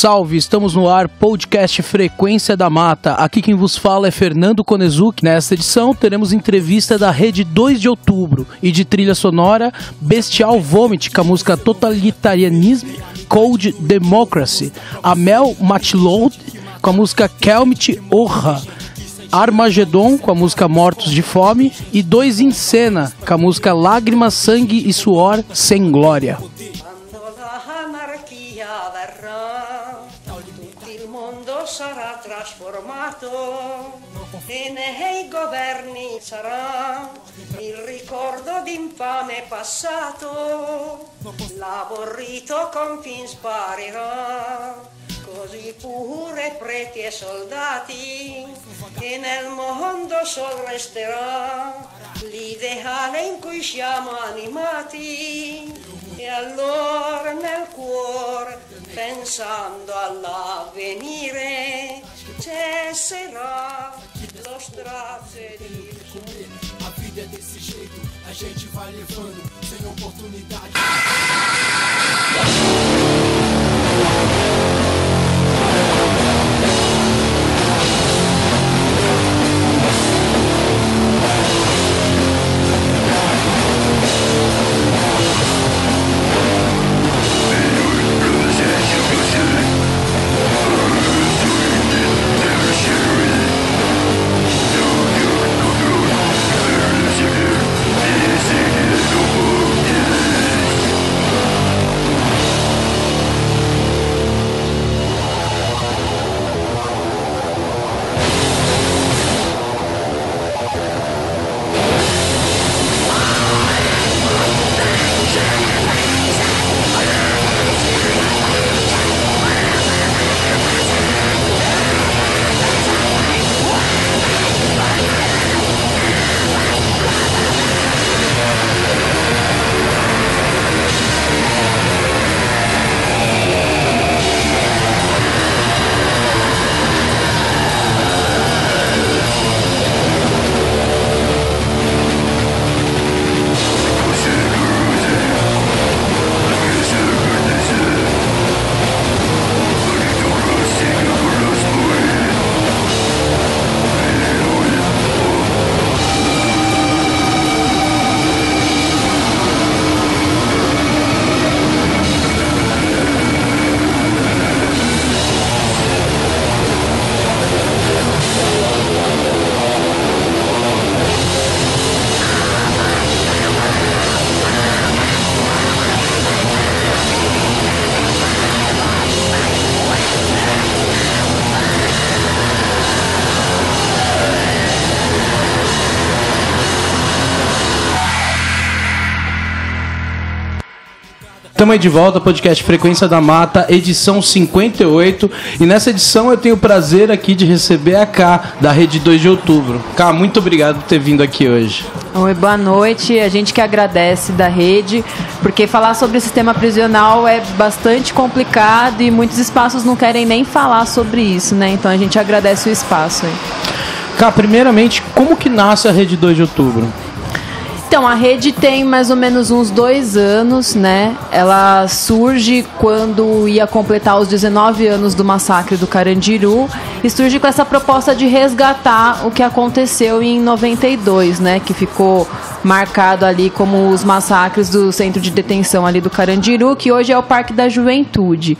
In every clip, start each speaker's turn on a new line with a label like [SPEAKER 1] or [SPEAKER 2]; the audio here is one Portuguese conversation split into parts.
[SPEAKER 1] salve! Estamos no ar, podcast Frequência da Mata. Aqui quem vos fala é Fernando Konezuki. Nesta edição teremos entrevista da Rede 2 de Outubro e de trilha sonora Bestial Vomit com a música Totalitarianism Code Democracy, a Mel Matloud com a música Kelmit Orra, Armagedon com a música Mortos de Fome e 2 in Cena com a música Lágrimas, Sangue e Suor Sem Glória.
[SPEAKER 2] Sarà trasformato e nei governi sarà il ricordo d'infame passato, l'aborrito confin sparirà, così pure preti e soldati che nel mondo sol resterà l'ideale in cui siamo animati. E allora nel cuore, pensando all'avvenire, cesserà lo strazio di a vida é desse jeito, a gente vai levando sem oportunidade.
[SPEAKER 1] Estamos aí de volta, podcast Frequência da Mata, edição 58. E nessa edição eu tenho o prazer aqui de receber a Ká, da Rede 2 de Outubro. Ká, muito obrigado por ter vindo aqui hoje.
[SPEAKER 3] Oi, boa noite. A gente que agradece da Rede, porque falar sobre o sistema prisional é bastante complicado e muitos espaços não querem nem falar sobre isso, né? Então a gente agradece o espaço aí.
[SPEAKER 1] Ká, primeiramente, como que nasce a Rede 2 de Outubro?
[SPEAKER 3] Então, a Rede tem mais ou menos uns 2 anos, né? Ela surge quando ia completar os 19 anos do massacre do Carandiru e surge com essa proposta de resgatar o que aconteceu em 92, né? Que ficou marcado ali como os massacres do centro de detenção ali do Carandiru, que hoje é o Parque da Juventude.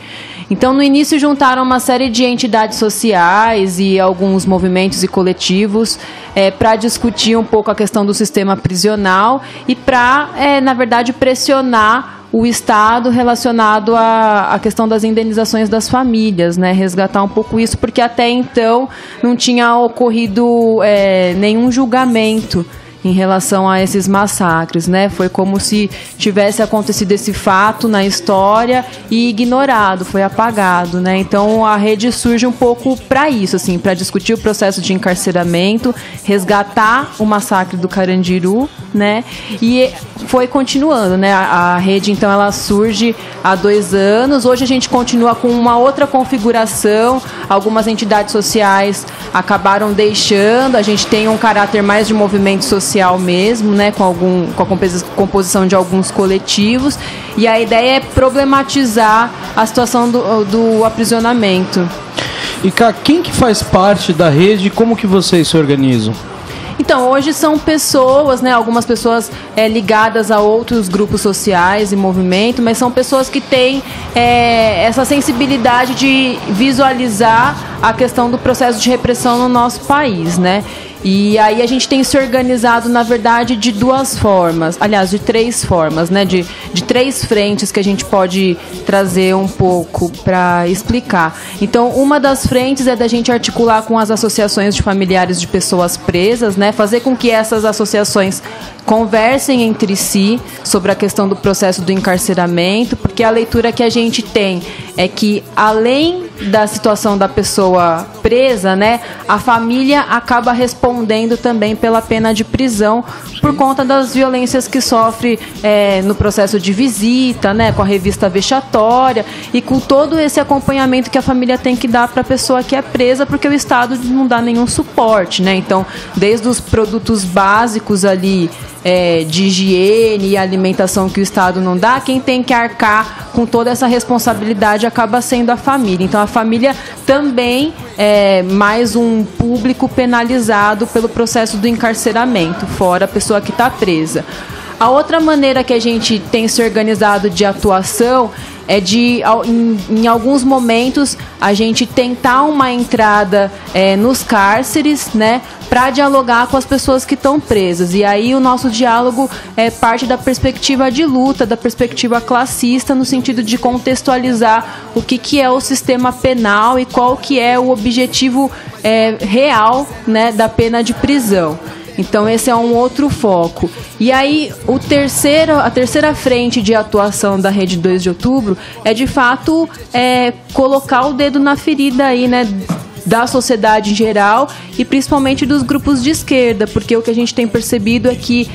[SPEAKER 3] Então, no início, juntaram uma série de entidades sociais e alguns movimentos e coletivos para discutir um pouco a questão do sistema prisional e para, na verdade, pressionar o Estado relacionado à questão das indenizações das famílias, né? Resgatar um pouco isso, porque até então não tinha ocorrido nenhum julgamento em relação a esses massacres, né? Foi como se tivesse acontecido esse fato na história e ignorado, foi apagado, né? Então a Rede surge um pouco para isso, assim, para discutir o processo de encarceramento, resgatar o massacre do Carandiru, né? E foi continuando, né? A Rede, então, ela surge há 2 anos. Hoje a gente continua com uma outra configuração. algumas entidades sociais acabaram deixando, a gente tem um caráter mais de movimento social mesmo, né, com a composição de alguns coletivos, e a ideia é problematizar a situação do aprisionamento.
[SPEAKER 1] E cá, quem que faz parte da rede e como que vocês se organizam?
[SPEAKER 3] Então, hoje são pessoas, né, algumas pessoas ligadas a outros grupos sociais e movimento, mas são pessoas que têm essa sensibilidade de visualizar a questão do processo de repressão no nosso país, né? E aí a gente tem se organizado, na verdade, de duas formas, aliás, de três formas, né? De três frentes que a gente pode trazer um pouco para explicar. Então, uma das frentes é da gente articular com as associações de familiares de pessoas presas, né? Fazer com que essas associações conversem entre si sobre a questão do processo do encarceramento, porque a leitura que a gente tem é que, além da situação da pessoa presa, né, a família acaba respondendo também pela pena de prisão por conta das violências que sofre no processo de visita, né, com a revista vexatória e com todo esse acompanhamento que a família tem que dar para a pessoa que é presa, porque o Estado não dá nenhum suporte, né? Então, desde os produtos básicos ali de higiene e alimentação que o Estado não dá, quem tem que arcar com toda essa responsabilidade acaba sendo a família. Então, a família também é mais um público penalizado pelo processo do encarceramento, fora a pessoa que está presa. A outra maneira que a gente tem se organizado de atuação é de, em alguns momentos, a gente tentar uma entrada nos cárceres, né, para dialogar com as pessoas que estão presas. E aí o nosso diálogo parte da perspectiva de luta, da perspectiva classista, no sentido de contextualizar o que é o sistema penal e qual que é o objetivo real, né, da pena de prisão. Então, esse é um outro foco. E aí, a terceira frente de atuação da Rede 2 de Outubro é, de fato, colocar o dedo na ferida aí, né, da sociedade em geral e principalmente dos grupos de esquerda, porque o que a gente tem percebido é que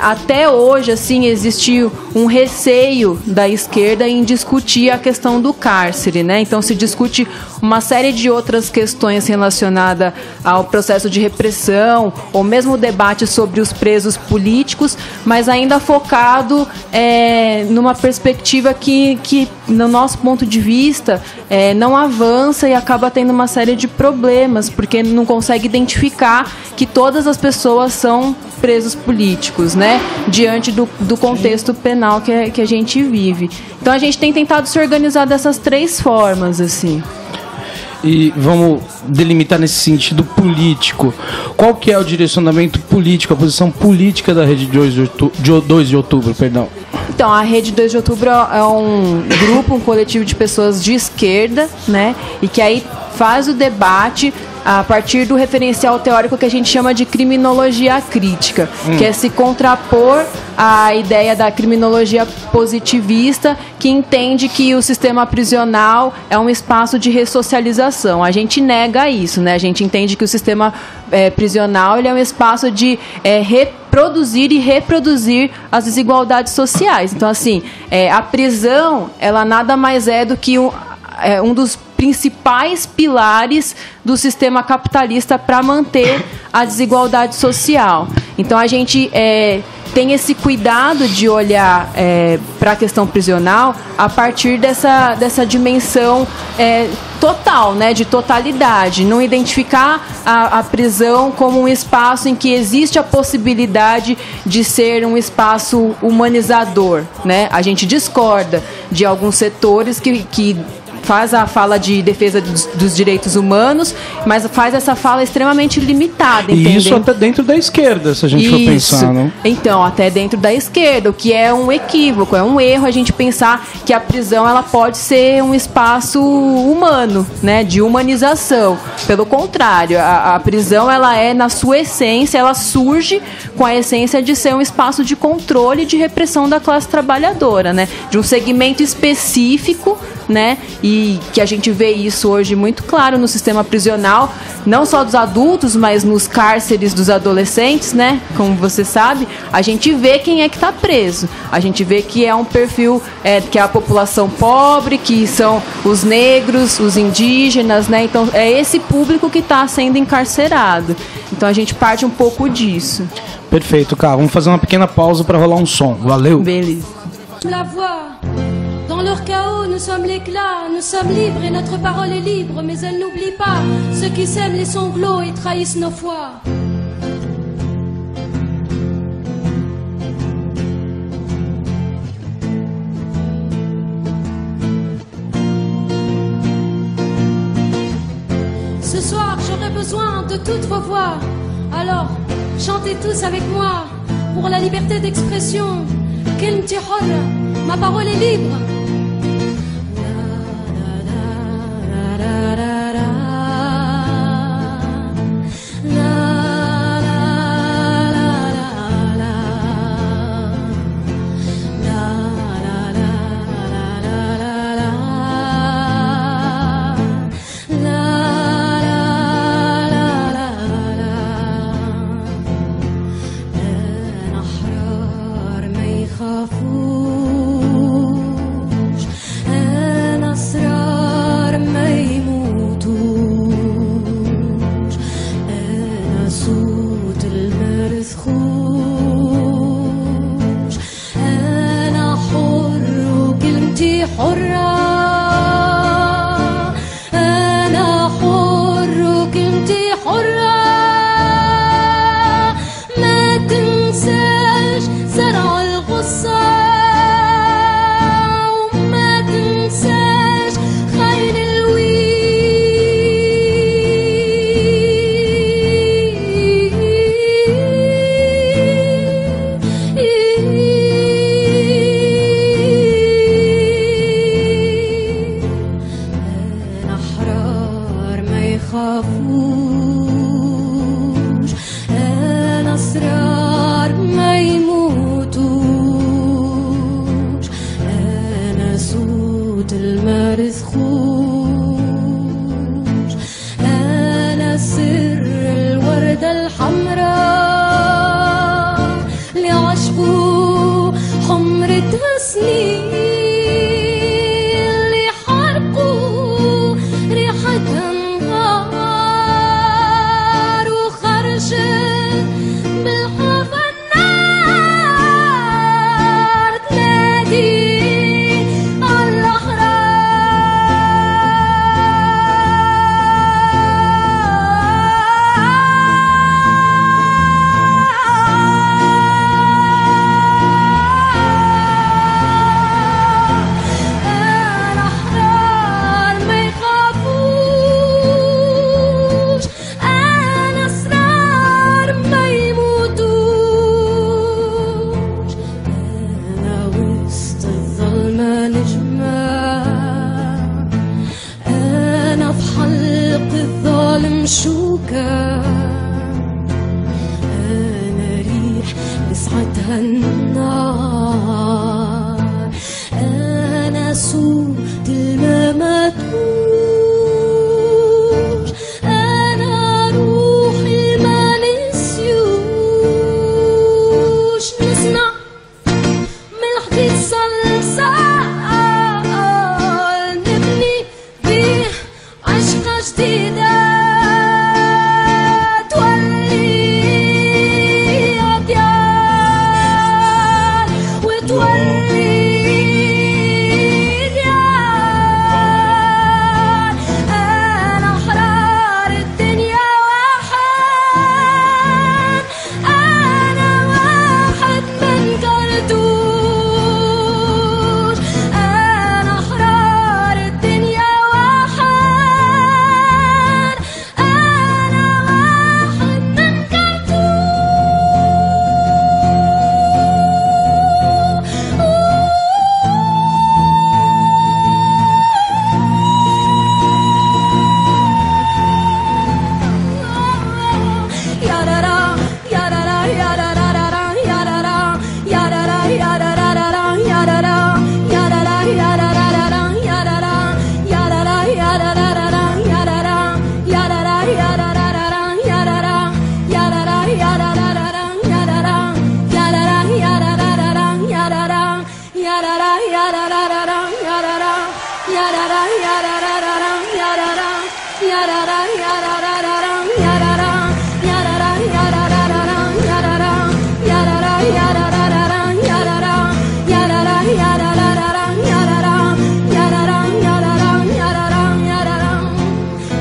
[SPEAKER 3] até hoje, assim, existe um receio da esquerda em discutir a questão do cárcere, né? Então, se discute uma série de outras questões relacionadas ao processo de repressão, ou mesmo o debate sobre os presos políticos, mas ainda focado numa perspectiva que, no nosso ponto de vista, não avança e acaba tendo uma série de problemas, porque não consegue identificar que todas as pessoas são presos políticos, né? Diante do contexto penal que a gente vive. Então, a gente tem tentado se organizar dessas três formas, assim.
[SPEAKER 1] E vamos delimitar nesse sentido político. Qual que é o direcionamento político, a posição política da Rede 2 de Outubro? Perdão.
[SPEAKER 3] Então, a Rede 2 de Outubro é um grupo, um coletivo de pessoas de esquerda, né? E que aí faz o debate a partir do referencial teórico que a gente chama de criminologia crítica, que é se contrapor à ideia da criminologia positivista, que entende que o sistema prisional é um espaço de ressocialização. A gente nega isso, né? A gente entende que o sistema prisional ele é um espaço de produzir e reproduzir as desigualdades sociais. Então, assim, a prisão, ela nada mais é do que um dos principais pilares do sistema capitalista para manter a desigualdade social. Então, a gente tem esse cuidado de olhar para a questão prisional a partir dessa dimensão total, né, de totalidade, não identificar a prisão como um espaço em que existe a possibilidade de ser um espaço humanizador, né? A gente discorda de alguns setores que faz a fala de defesa dos direitos humanos, mas faz essa fala extremamente limitada.
[SPEAKER 1] E isso até dentro da esquerda, se a gente for pensar, não?
[SPEAKER 3] Então, até dentro da esquerda, o que é um equívoco, é um erro a gente pensar que a prisão ela pode ser um espaço humano, né, de humanização. Pelo contrário, a prisão ela na sua essência, ela surge com a essência de ser um espaço de controle e de repressão da classe trabalhadora, né, de um segmento específico né? E que a gente vê isso hoje muito claro no sistema prisional, não só dos adultos, mas nos cárceres dos adolescentes, né? Como você sabe, a gente vê quem é que está preso. A gente vê que é um perfil que é a população pobre, que são os negros, os indígenas, né? Então é esse público que está sendo encarcerado. Então a gente parte um pouco disso.
[SPEAKER 1] Perfeito, cara. Vamos fazer uma pequena pausa para rolar um som. Valeu.
[SPEAKER 3] Beleza.
[SPEAKER 4] La voix. Dans leur chaos, nous sommes l'éclat, nous sommes libres et notre parole est libre, mais elle n'oublie pas ceux qui sèment les sanglots et trahissent nos foi. Ce soir, j'aurai besoin de toutes vos voix. Alors, chantez tous avec moi pour la liberté d'expression. كلمتي حرة, ma parole est libre.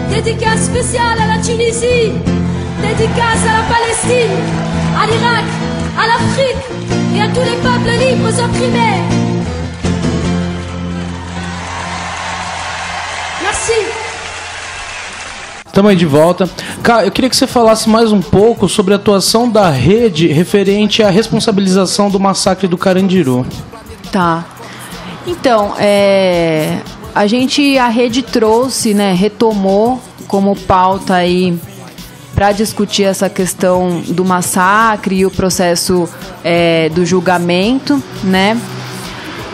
[SPEAKER 4] Dédicace spéciale à la Tunisie, dédicace à la Palestine, à l'Irak, à l'Afrique et à tous les peuples libres opprimés. Merci.
[SPEAKER 1] Estamos aí de volta. Cara, eu queria que você falasse mais um pouco sobre a atuação da rede referente à responsabilização do massacre do Carandiru.
[SPEAKER 3] Tá. Então, a rede trouxe, né, retomou como pauta aí para discutir essa questão do massacre e o processo do julgamento, né?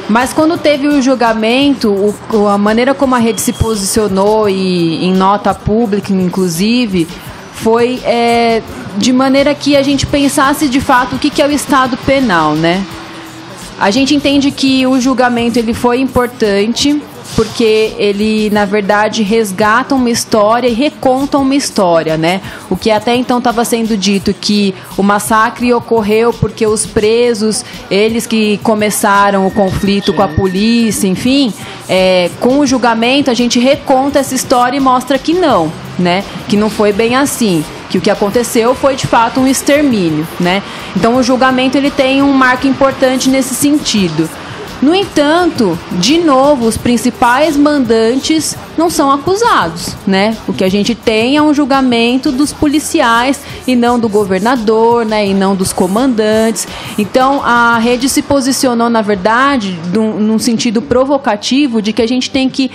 [SPEAKER 3] Mas quando teve o julgamento, a maneira como a rede se posicionou e em nota pública, inclusive, foi de maneira que a gente pensasse de fato o que é o Estado penal, né? A gente entende que o julgamento ele foi importante porque ele, na verdade, resgata uma história e reconta uma história, né? O que até então estava sendo dito que o massacre ocorreu porque os presos, eles que começaram o conflito com a polícia, enfim, com o julgamento a gente reconta essa história e mostra que não, né? Que não foi bem assim, que o que aconteceu foi de fato um extermínio, né? Então o julgamento ele tem um marco importante nesse sentido. No entanto, de novo, os principais mandantes não são acusados, né? O que a gente tem é um julgamento dos policiais e não do governador, né? E não dos comandantes. Então, a rede se posicionou, na verdade, num sentido provocativo de que a gente tem que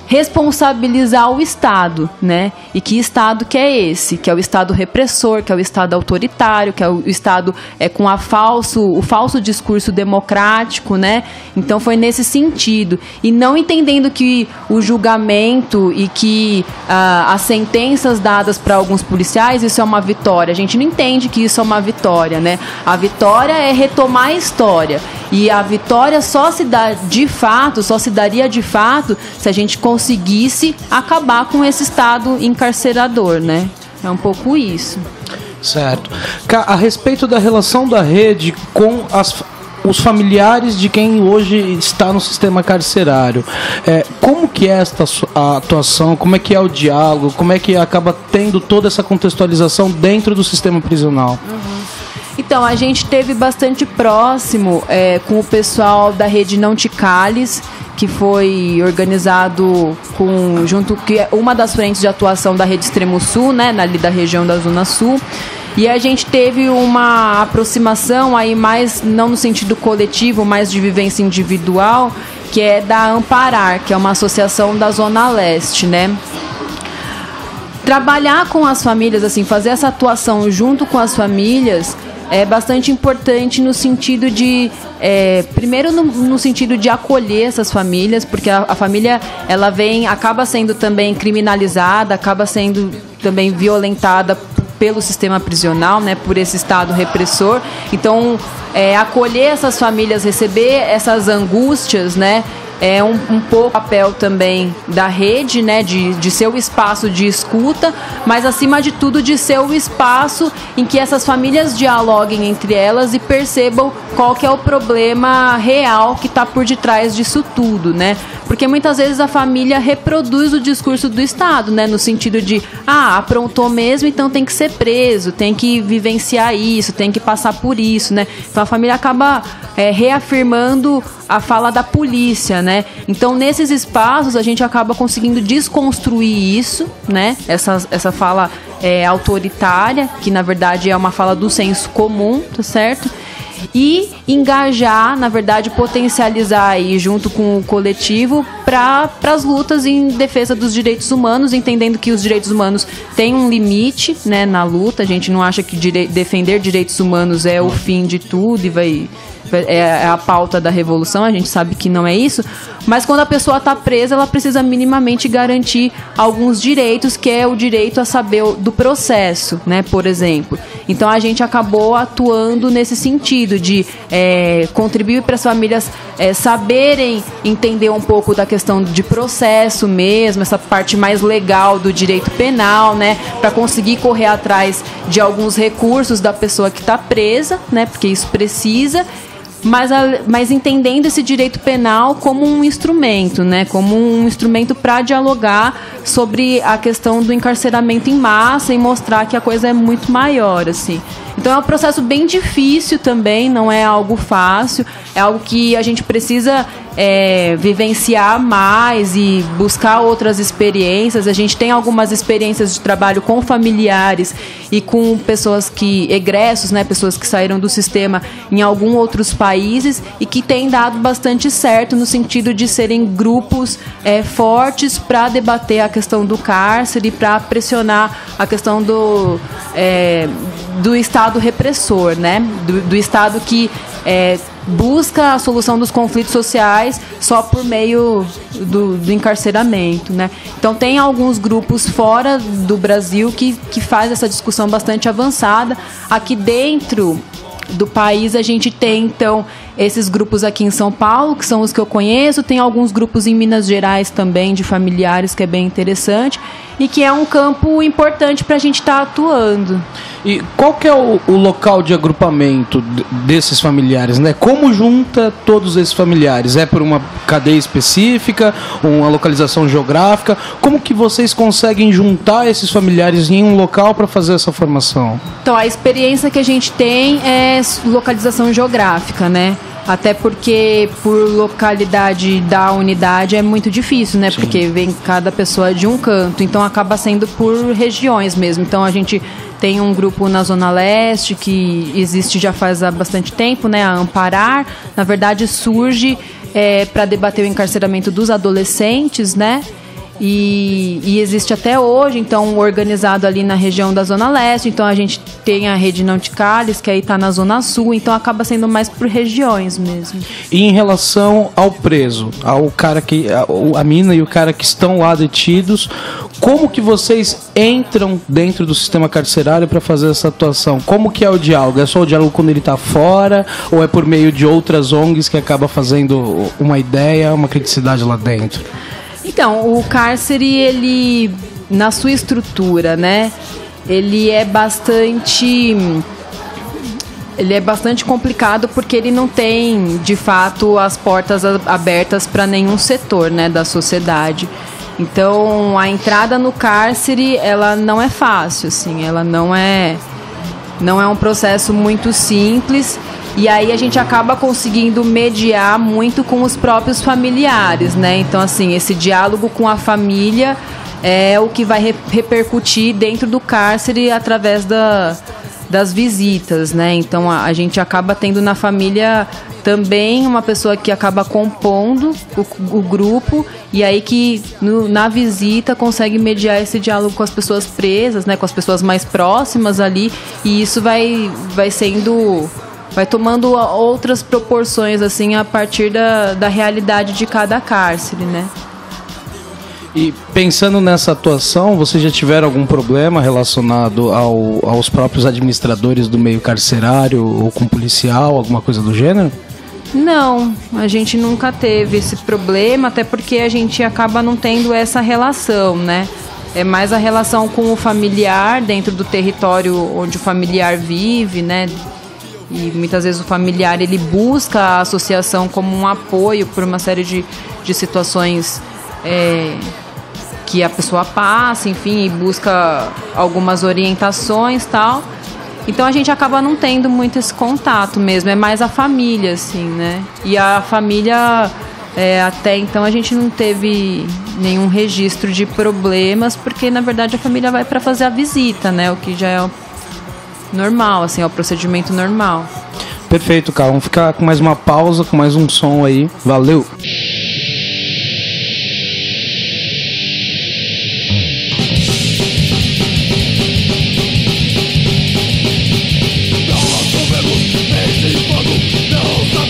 [SPEAKER 3] responsabilizar o Estado, né? E que Estado que é esse? Que é o Estado repressor, que é o Estado autoritário, que é o Estado com o falso discurso democrático, né? Então foi nesse sentido. E não entendendo que o julgamento e que as sentenças dadas para alguns policiais, isso é uma vitória. A gente não entende que isso é uma vitória, né? A vitória é retomar a história. E a vitória só se daria de fato se a gente conseguisse acabar com esse Estado encarcerador, né? É um pouco isso.
[SPEAKER 1] Certo. A respeito da relação da rede com os familiares de quem hoje está no sistema carcerário, como que é a atuação, como é que é o diálogo, como é que acaba tendo toda essa contextualização dentro do sistema prisional?
[SPEAKER 3] Então, a gente esteve bastante próximo com o pessoal da rede Não Te Cales, que foi organizado que é uma das frentes de atuação da rede Extremo Sul, né, ali da região da Zona Sul. E a gente teve uma aproximação aí mais, não no sentido coletivo, mas de vivência individual, que é da Amparar, que é uma associação da Zona Leste, né? Trabalhar com as famílias, assim, fazer essa atuação junto com as famílias é bastante importante no sentido de, primeiro no sentido de acolher essas famílias, porque a família ela acaba sendo também criminalizada, acaba sendo também violentada pelo sistema prisional, né, por esse Estado repressor. Então, acolher essas famílias, receber essas angústias, né, é um pouco o papel também da rede, né, de ser o espaço de escuta, mas acima de tudo de ser o espaço em que essas famílias dialoguem entre elas e percebam qual que é o problema real que está por detrás disso tudo, né? Porque muitas vezes a família reproduz o discurso do Estado, né, no sentido de, aprontou mesmo, então tem que ser preso, tem que vivenciar isso, tem que passar por isso, né? Então a família acaba reafirmando a fala da polícia, né? Então, nesses espaços, a gente acaba conseguindo desconstruir isso, né? Essa fala autoritária, que na verdade é uma fala do senso comum, tá certo? E engajar, na verdade, potencializar aí junto com o coletivo para as lutas em defesa dos direitos humanos, entendendo que os direitos humanos têm um limite, né, na luta. A gente não acha que defender direitos humanos é o fim de tudo e vai é a pauta da revolução, a gente sabe que não é isso, mas quando a pessoa está presa, ela precisa minimamente garantir alguns direitos, que é o direito a saber do processo, né, por exemplo. Então a gente acabou atuando nesse sentido de contribuir para as famílias saberem entender um pouco da questão de processo mesmo, essa parte mais legal do direito penal, né, para conseguir correr atrás de alguns recursos da pessoa que está presa, né, porque isso precisa, mas entendendo esse direito penal como um instrumento, né, como um instrumento para dialogar sobre a questão do encarceramento em massa e mostrar que a coisa é muito maior, assim. Então é um processo bem difícil também, não é algo fácil, é algo que a gente precisa vivenciar mais e buscar outras experiências. A gente tem algumas experiências de trabalho com familiares e com pessoas egressos, né, pessoas que saíram do sistema em alguns outros países e que tem dado bastante certo no sentido de serem grupos fortes para debater a questão do cárcere, para pressionar a questão do Estado repressor, né? Do Estado que busca a solução dos conflitos sociais só por meio do encarceramento, né? Então tem alguns grupos fora do Brasil que faz essa discussão bastante avançada. Aqui dentro do país a gente tem, então, esses grupos aqui em São Paulo, que são os que eu conheço, tem alguns grupos em Minas Gerais também, de familiares, que é bem interessante, e que é um campo importante para a gente estar atuando.
[SPEAKER 1] E qual que é o local de agrupamento desses familiares, né? Como junta todos esses familiares? É por uma cadeia específica, uma localização geográfica? Como que vocês conseguem juntar esses familiares em um local para fazer essa formação?
[SPEAKER 3] Então, a experiência que a gente tem é localização geográfica, né? Até porque por localidade da unidade é muito difícil, né? Sim. Porque vem cada pessoa de um canto, então acaba sendo por regiões mesmo. Então a gente tem um grupo na Zona Leste que existe já faz há bastante tempo, né? A Amparar, na verdade surge para debater o encarceramento dos adolescentes, né? E existe até hoje, então, organizado ali na região da Zona Leste. Então a gente tem a Rede Não Te Cales, que aí está na Zona Sul, então acaba sendo mais por regiões mesmo.
[SPEAKER 1] E em relação ao preso, ao cara a mina e o cara que estão lá detidos, como que vocês entram dentro do sistema carcerário para fazer essa atuação? Como que é o diálogo? É só o diálogo quando ele está fora, ou é por meio de outras ONGs que acaba fazendo uma ideia, uma criticidade lá dentro?
[SPEAKER 3] Então, o cárcere, ele, na sua estrutura, né, ele é bastante complicado porque ele não tem, de fato, as portas abertas para nenhum setor, né, da sociedade. Então, a entrada no cárcere, ela não é fácil, assim, ela não é um processo muito simples. E aí a gente acaba conseguindo mediar muito com os próprios familiares, né? Então, assim, esse diálogo com a família é o que vai repercutir dentro do cárcere através das visitas, né? Então, a gente acaba tendo na família também uma pessoa que acaba compondo o grupo e aí que na visita consegue mediar esse diálogo com as pessoas presas, né? Com as pessoas mais próximas ali, e isso vai tomando outras proporções, assim, a partir da realidade de cada cárcere, né?
[SPEAKER 1] E pensando nessa atuação, vocês já tiveram algum problema relacionado aos próprios administradores do meio carcerário ou com policial, alguma coisa do gênero?
[SPEAKER 3] Não, a gente nunca teve esse problema, até porque a gente acaba não tendo essa relação, né? É mais a relação com o familiar dentro do território onde o familiar vive, né? E muitas vezes o familiar, ele busca a associação como um apoio por uma série de situações que a pessoa passa, enfim, e busca algumas orientações e tal. Então a gente acaba não tendo muito esse contato mesmo, é mais a família, assim, né? E a família, até então a gente não teve nenhum registro de problemas, porque na verdade a família vai para fazer a visita, né? O que já é normal, assim, é o procedimento normal.
[SPEAKER 1] Perfeito, cara. Vamos ficar com mais uma pausa, com mais um som aí. Valeu!
[SPEAKER 5] Não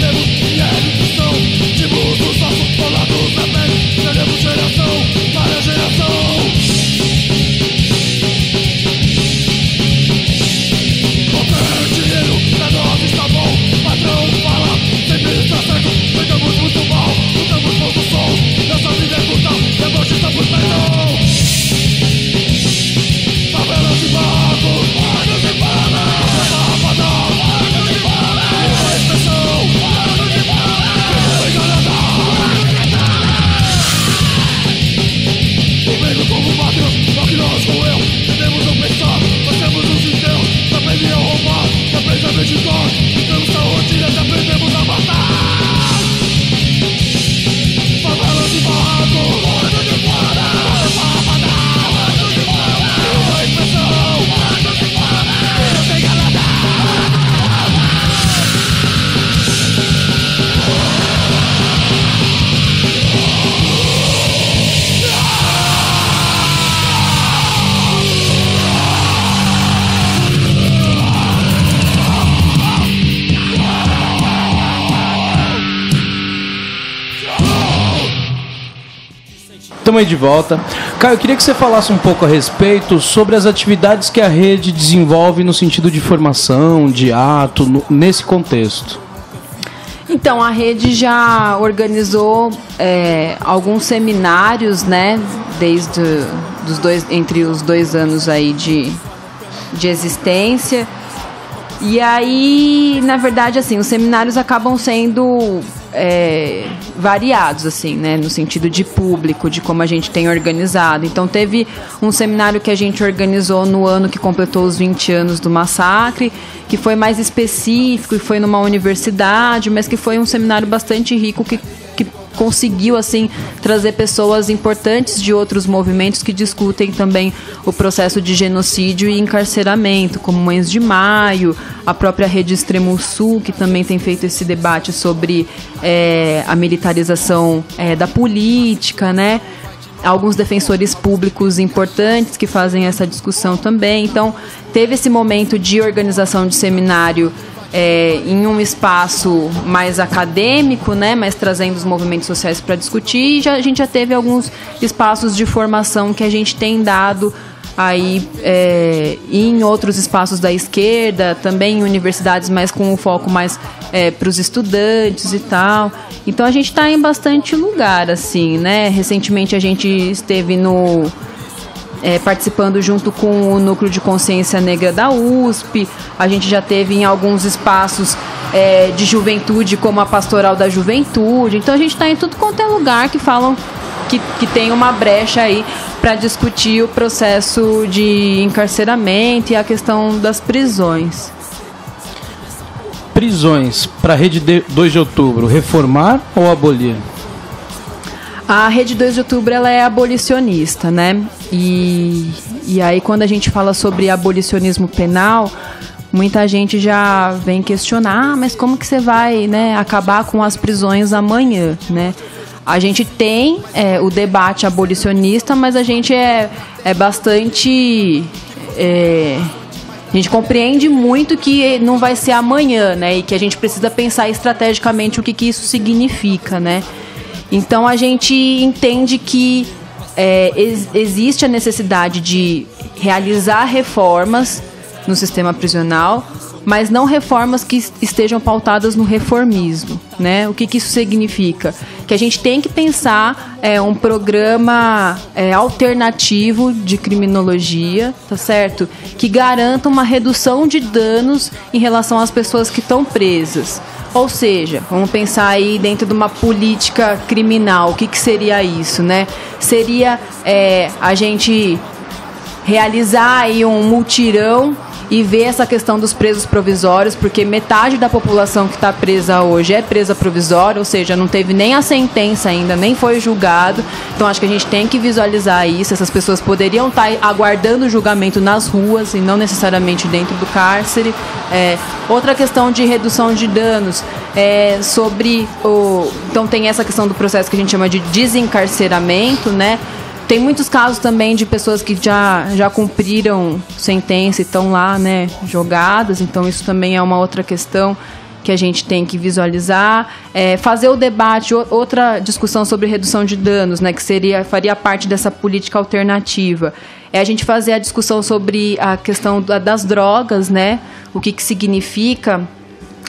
[SPEAKER 1] Estamos aí de volta. Caio, eu queria que você falasse um pouco a respeito sobre as atividades que a rede desenvolve no sentido de formação, de ato, nesse contexto.
[SPEAKER 3] Então, a rede já organizou alguns seminários, né, entre os 2 anos aí de existência. E aí, na verdade, assim, os seminários acabam sendo variados, assim, né, no sentido de público, de como a gente tem organizado. Então, teve um seminário que a gente organizou no ano que completou os 20 anos do massacre, que foi mais específico e foi numa universidade, mas que foi um seminário bastante rico que conseguiu, assim, trazer pessoas importantes de outros movimentos que discutem também o processo de genocídio e encarceramento, como Mães de Maio, a própria Rede Extremo Sul, que também tem feito esse debate sobre a militarização da política, né? Alguns defensores públicos importantes que fazem essa discussão também. Então, teve esse momento de organização de seminário em um espaço mais acadêmico, né, mas trazendo os movimentos sociais para discutir, e a gente já teve alguns espaços de formação que a gente tem dado aí em outros espaços da esquerda, também em universidades, mas com o foco mais para os estudantes e tal. Então a gente está em bastante lugar, assim, né? Recentemente a gente esteve participando junto com o Núcleo de Consciência Negra da USP. A gente já teve em alguns espaços de juventude, como a Pastoral da Juventude. Então a gente está em tudo quanto é lugar que falam que tem uma brecha aí para discutir o processo de encarceramento e a questão das prisões.
[SPEAKER 1] Prisões para a Rede 2 de Outubro, reformar ou abolir?
[SPEAKER 3] A Rede 2 de Outubro, ela é abolicionista, né? E aí, quando a gente fala sobre abolicionismo penal, muita gente já vem questionar, mas como que você vai, né, acabar com as prisões amanhã, né? A gente tem o debate abolicionista, mas a gente é bastante... a gente compreende muito que não vai ser amanhã, né? E que a gente precisa pensar estrategicamente o que isso significa, né? Então, a gente entende que existe a necessidade de realizar reformas no sistema prisional, mas não reformas que estejam pautadas no reformismo, né? O que isso significa? Que a gente tem que pensar um programa alternativo de criminologia, tá certo? Que garanta uma redução de danos em relação às pessoas que estão presas. Ou seja, vamos pensar aí dentro de uma política criminal, o que seria isso, né? Seria a gente realizar aí um mutirão e ver essa questão dos presos provisórios, porque metade da população que está presa hoje é presa provisória, ou seja, não teve nem a sentença ainda, nem foi julgado. Então acho que a gente tem que visualizar isso. Essas pessoas poderiam estar aguardando o julgamento nas ruas e não necessariamente dentro do cárcere. Outra questão de redução de danos então tem essa questão do processo que a gente chama de desencarceramento, né? Tem muitos casos também de pessoas que já cumpriram sentença e estão lá, né, jogadas. Então, isso também é uma outra questão que a gente tem que visualizar. Fazer o debate, outra discussão sobre redução de danos, né, que faria parte dessa política alternativa. A gente fazer a discussão sobre a questão das drogas, né, o que significa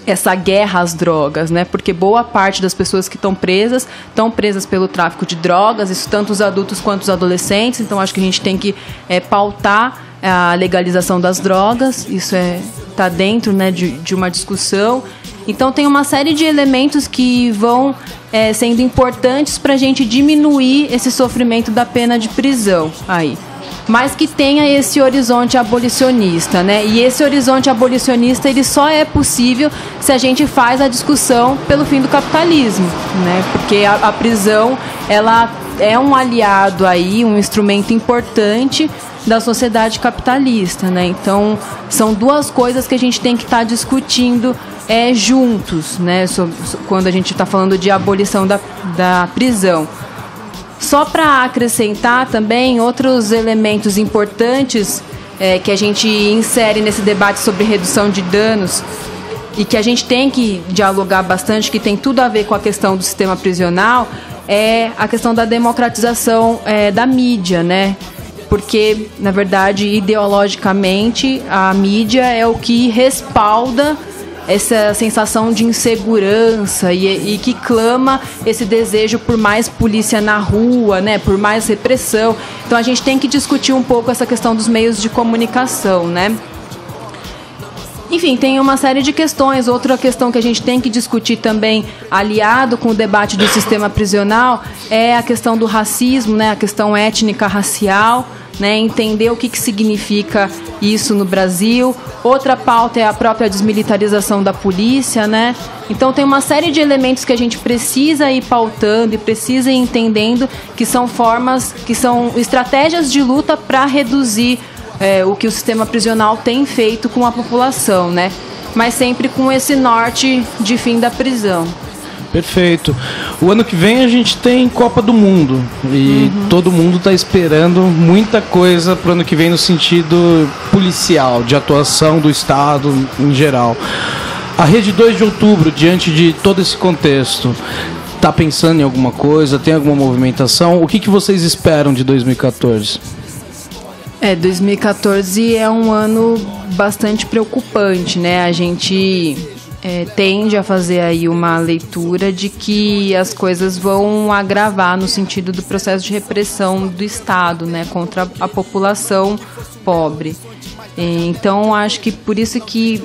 [SPEAKER 3] essa guerra às drogas, né? Porque boa parte das pessoas que estão presas pelo tráfico de drogas, isso tanto os adultos quanto os adolescentes. Então acho que a gente tem que pautar a legalização das drogas, isso está dentro, né, de uma discussão. Então tem uma série de elementos que vão sendo importantes para a gente diminuir esse sofrimento da pena de prisão aí. Mas que tenha esse horizonte abolicionista, né? E esse horizonte abolicionista, ele só é possível se a gente faz a discussão pelo fim do capitalismo, né? Porque a prisão, ela é um aliado aí, um instrumento importante da sociedade capitalista, né? Então, são duas coisas que a gente tem que estar discutindo juntos, né? Quando a gente está falando de abolição da prisão. Só para acrescentar também outros elementos importantes que a gente insere nesse debate sobre redução de danos e que a gente tem que dialogar bastante, que tem tudo a ver com a questão do sistema prisional, é a questão da democratização da mídia, né? Porque, na verdade, ideologicamente, a mídia é o que respalda essa sensação de insegurança e que clama esse desejo por mais polícia na rua, né, por mais repressão. Então a gente tem que discutir um pouco essa questão dos meios de comunicação, né? Enfim, tem uma série de questões. Outra questão que a gente tem que discutir também, aliado com o debate do sistema prisional, é a questão do racismo, né, a questão étnica racial, né, entender o que significa isso no Brasil. Outra pauta é a própria desmilitarização da polícia, né? Então tem uma série de elementos que a gente precisa ir pautando e precisa ir entendendo, que são formas, que são estratégias de luta para reduzir o que o sistema prisional tem feito com a população, né? Mas sempre com esse norte de fim da prisão.
[SPEAKER 1] Perfeito. O ano que vem a gente tem Copa do Mundo e todo mundo está esperando muita coisa para o ano que vem no sentido policial, de atuação do Estado em geral. A Rede 2 de Outubro, diante de todo esse contexto, está pensando em alguma coisa? Tem alguma movimentação? O que vocês esperam de 2014?
[SPEAKER 3] 2014 é um ano bastante preocupante, né? A gente tende a fazer aí uma leitura de que as coisas vão agravar no sentido do processo de repressão do Estado, né, contra a população pobre. Então, acho que por isso que,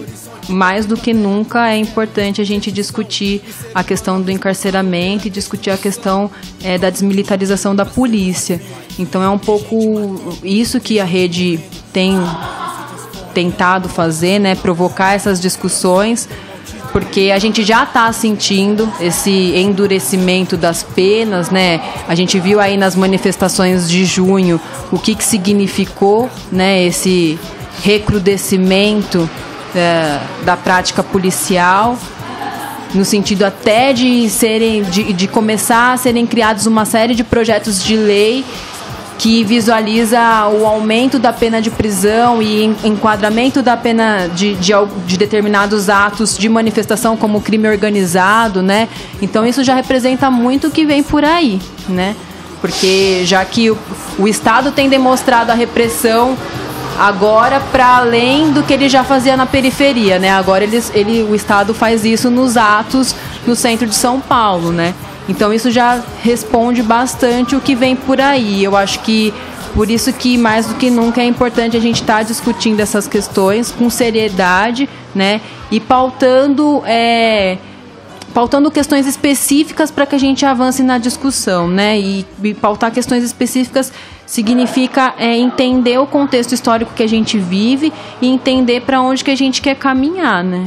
[SPEAKER 3] mais do que nunca, é importante a gente discutir a questão do encarceramento e discutir a questão da desmilitarização da polícia. Então, é um pouco isso que a rede tem tentado fazer, né, provocar essas discussões, porque a gente já está sentindo esse endurecimento das penas, né? A gente viu aí nas manifestações de junho o que significou, né, esse recrudescimento da prática policial, no sentido até de começar a serem criados uma série de projetos de lei que visualiza o aumento da pena de prisão e enquadramento da pena de determinados atos de manifestação como crime organizado, né? Então isso já representa muito o que vem por aí, né? Porque já que o Estado tem demonstrado a repressão agora para além do que ele já fazia na periferia, né? Agora o Estado faz isso nos atos no centro de São Paulo, né? Então isso já responde bastante o que vem por aí. Eu acho que por isso que mais do que nunca é importante a gente estar discutindo essas questões com seriedade, né? E pautando questões específicas para que a gente avance na discussão, né? E pautar questões específicas significa entender o contexto histórico que a gente vive e entender para onde que a gente quer caminhar, né?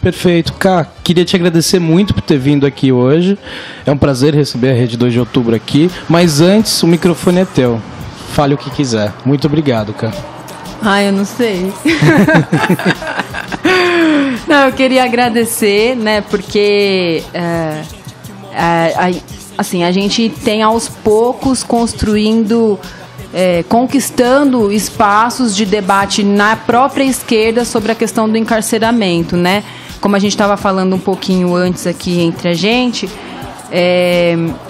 [SPEAKER 1] Perfeito. Ká, queria te agradecer muito por ter vindo aqui hoje. É um prazer receber a Rede 2 de Outubro aqui. Mas antes, o microfone é teu. Fale o que quiser. Muito obrigado, Ká.
[SPEAKER 3] Eu não sei. Não, eu queria agradecer, né, porque assim, a gente tem aos poucos conquistando espaços de debate na própria esquerda sobre a questão do encarceramento, né? Como a gente estava falando um pouquinho antes aqui entre a gente,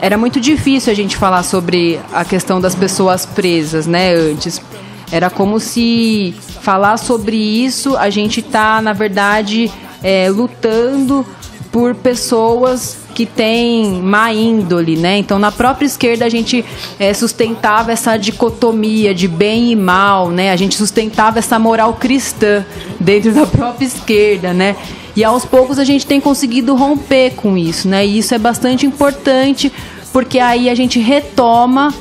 [SPEAKER 3] era muito difícil a gente falar sobre a questão das pessoas presas, né, antes. Era como se falar sobre isso, a gente está, na verdade, lutando por pessoas que têm má índole, né? Então, na própria esquerda, a gente sustentava essa dicotomia de bem e mal, né? A gente sustentava essa moral cristã dentro da própria esquerda, né? E, aos poucos, a gente tem conseguido romper com isso, né? E isso é bastante importante, porque aí a gente retoma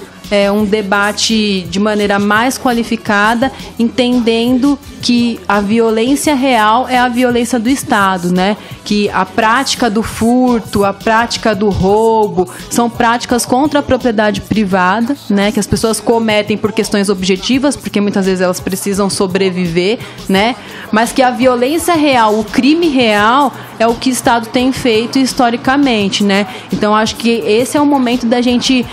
[SPEAKER 3] um debate de maneira mais qualificada, entendendo que a violência real é a violência do Estado, né? Que a prática do furto, a prática do roubo são práticas contra a propriedade privada, né? Que as pessoas cometem por questões objetivas, porque muitas vezes elas precisam sobreviver, né? Mas que a violência real, o crime real, é o que o Estado tem feito historicamente, né? Então, acho que esse é o momento da gente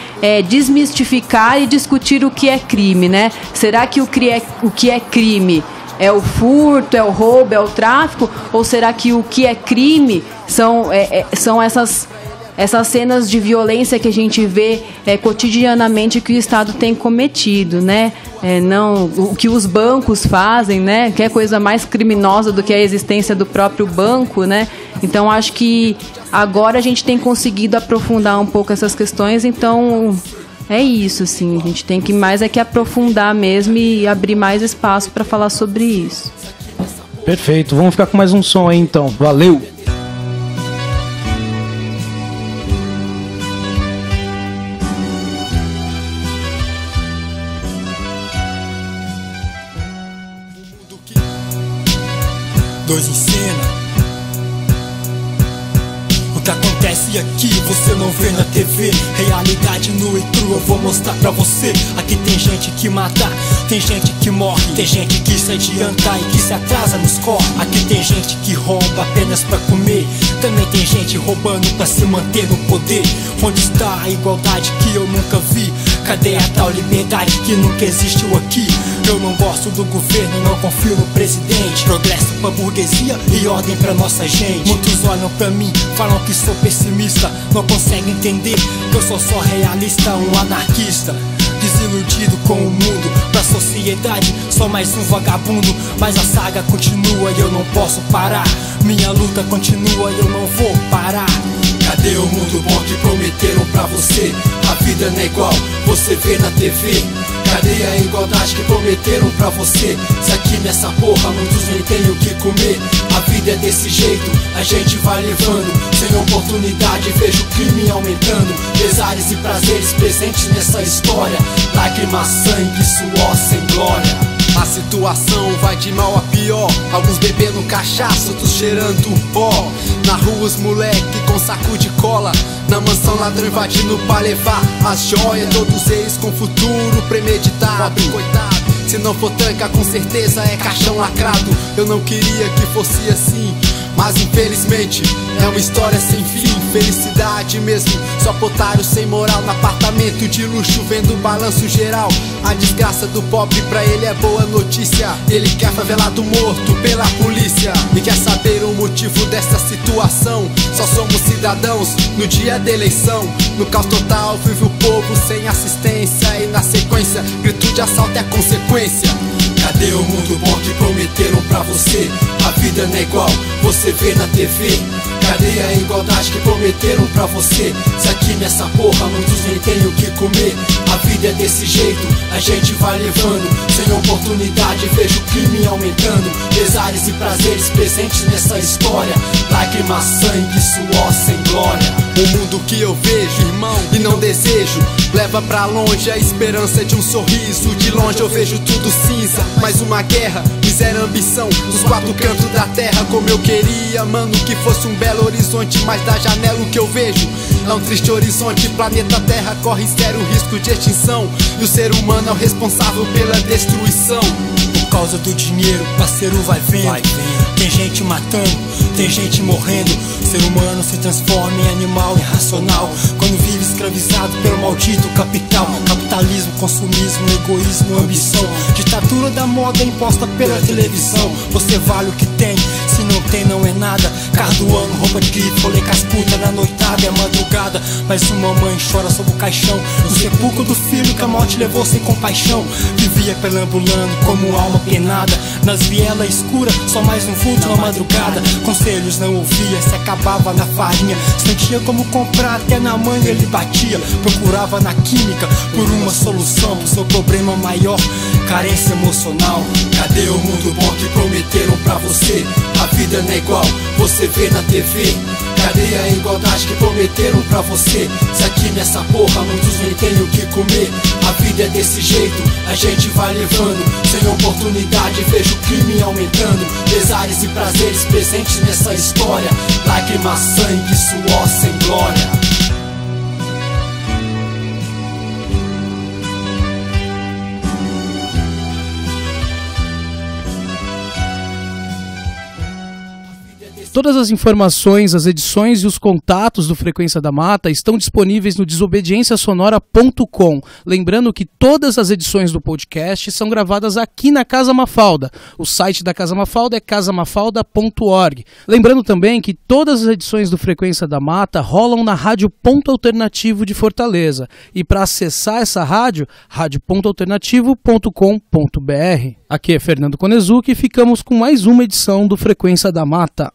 [SPEAKER 3] desmistificar e discutir o que é crime, né? Será que o que é crime é o furto, é o roubo, é o tráfico? Ou será que o que é crime são essas essas cenas de violência que a gente vê cotidianamente que o Estado tem cometido, né? Não o que os bancos fazem, né? Que é coisa mais criminosa do que a existência do próprio banco, né? Então acho que agora a gente tem conseguido aprofundar um pouco essas questões, então é isso, assim, a gente tem que mais que aprofundar mesmo e abrir mais espaço para falar sobre isso.
[SPEAKER 1] Perfeito, vamos ficar com mais um som aí então, valeu!
[SPEAKER 2] Dois em cena. O que acontece aqui você não vê na TV. Realidade nua e crua eu vou mostrar pra você. Aqui tem gente que mata, tem gente que morre, tem gente que se adianta e que se atrasa nos corre. Aqui tem gente que rouba apenas pra comer. Também tem gente roubando pra se manter no poder. Onde está a igualdade que eu nunca vi? Cadê a tal liberdade que nunca existiu aqui? Eu não gosto do governo, não confio no presidente. Progresso pra burguesia e ordem pra nossa gente. Muitos olham pra mim, falam que sou pessimista. Não conseguem entender que eu sou só realista, um anarquista. Desiludido com o mundo, pra sociedade só mais um vagabundo. Mas a saga continua e eu não posso parar. Minha luta continua e eu não vou parar. Cadê o mundo bom que prometeram pra você? A vida não é igual, você vê na TV. Cadê a igualdade que prometeram pra você? Se aqui nessa porra muitos nem têm o que comer. A vida é desse jeito, a gente vai levando. Sem oportunidade vejo o crime aumentando. Pesares e prazeres presentes nessa história. Lágrimas, sangue, suor sem glória.
[SPEAKER 5] A situação vai de mal a pior. Alguns bebendo cachaça, outros cheirando pó. Na rua os moleque com saco de cola. Na mansão ladrão invadindo pra levar as joias. Todos eles com futuro premeditado. Coitado, se não for tranca com certeza é caixão lacrado. Eu não queria que fosse assim, mas infelizmente é uma história sem fim. Felicidade mesmo, só otário sem moral. No apartamento de luxo vendo o balanço geral. A desgraça do pobre pra ele é boa notícia. Ele quer favelado morto pela polícia e quer saber o motivo dessa situação. Só somos cidadãos no dia da eleição. No caos total vive o povo sem assistência. E na sequência, grito de assalto é a consequência.
[SPEAKER 2] Cadê o mundo bom que prometeram pra você? A vida não é igual, você vê na TV. Cadê a igualdade que prometeram pra você? Se aqui nessa porra muitos nem têm o que comer. A vida é desse jeito, a gente vai levando. Sem oportunidade vejo o crime aumentando. Pesares e prazeres presentes nessa história. Lágrimas, sangue, suor sem glória.
[SPEAKER 5] O mundo que eu vejo, irmão, e não desejo, leva pra longe a esperança de um sorriso. De longe eu vejo tudo cinza, mais uma guerra, miséria, ambição nos quatro cantos da terra. Como eu queria, mano, que fosse um belo horizonte, mas da janela o que eu vejo é um triste horizonte. Planeta Terra corre sério risco de extinção e o ser humano é o responsável pela destruição.
[SPEAKER 2] Por causa do dinheiro, parceiro vai vendo. Tem gente matando, tem gente morrendo. O ser humano se transforma em animal irracional quando vive escravizado pelo maldito capital. Capitalismo, consumismo, egoísmo, ambição. Ditadura da moda imposta pela televisão. Você vale o que tem, se não tem não é nada. Carro do ano, roupa de grife, rolê com as putas na noitada. É madrugada, mas uma mãe chora sob o caixão. No sepulcro do filho que a morte levou sem compaixão. Vivia perambulando como alma penada. Nas vielas escuras, só mais um vulto na madrugada. Conselhos não ouvia, se acabava na farinha. Sentia como comprar, até na manga ele batia. Procurava na química por uma solução pro seu problema maior, carência emocional. Cadê o mundo bom que prometeram pra você? A vida não é igual, você vê na TV. Cadê a igualdade que prometeram pra você? Se aqui nessa porra muitos nem têm o que comer. A vida é desse jeito, a gente vai levando. Sem oportunidade vejo o crime aumentando. Pesares e prazeres presentes nessa história. Lágrimas, sangue, suor sem glória.
[SPEAKER 1] Todas as informações, as edições e os contatos do Frequência da Mata estão disponíveis no desobediênciasonora.com. Lembrando que todas as edições do podcast são gravadas aqui na Casa Mafalda. O site da Casa Mafalda é casamafalda.org. Lembrando também que todas as edições do Frequência da Mata rolam na Rádio Ponto Alternativo de Fortaleza. E para acessar essa rádio, radiopontoalternativo.com.br. Aqui é Fernando Konezuki e ficamos com mais uma edição do Frequência da Mata.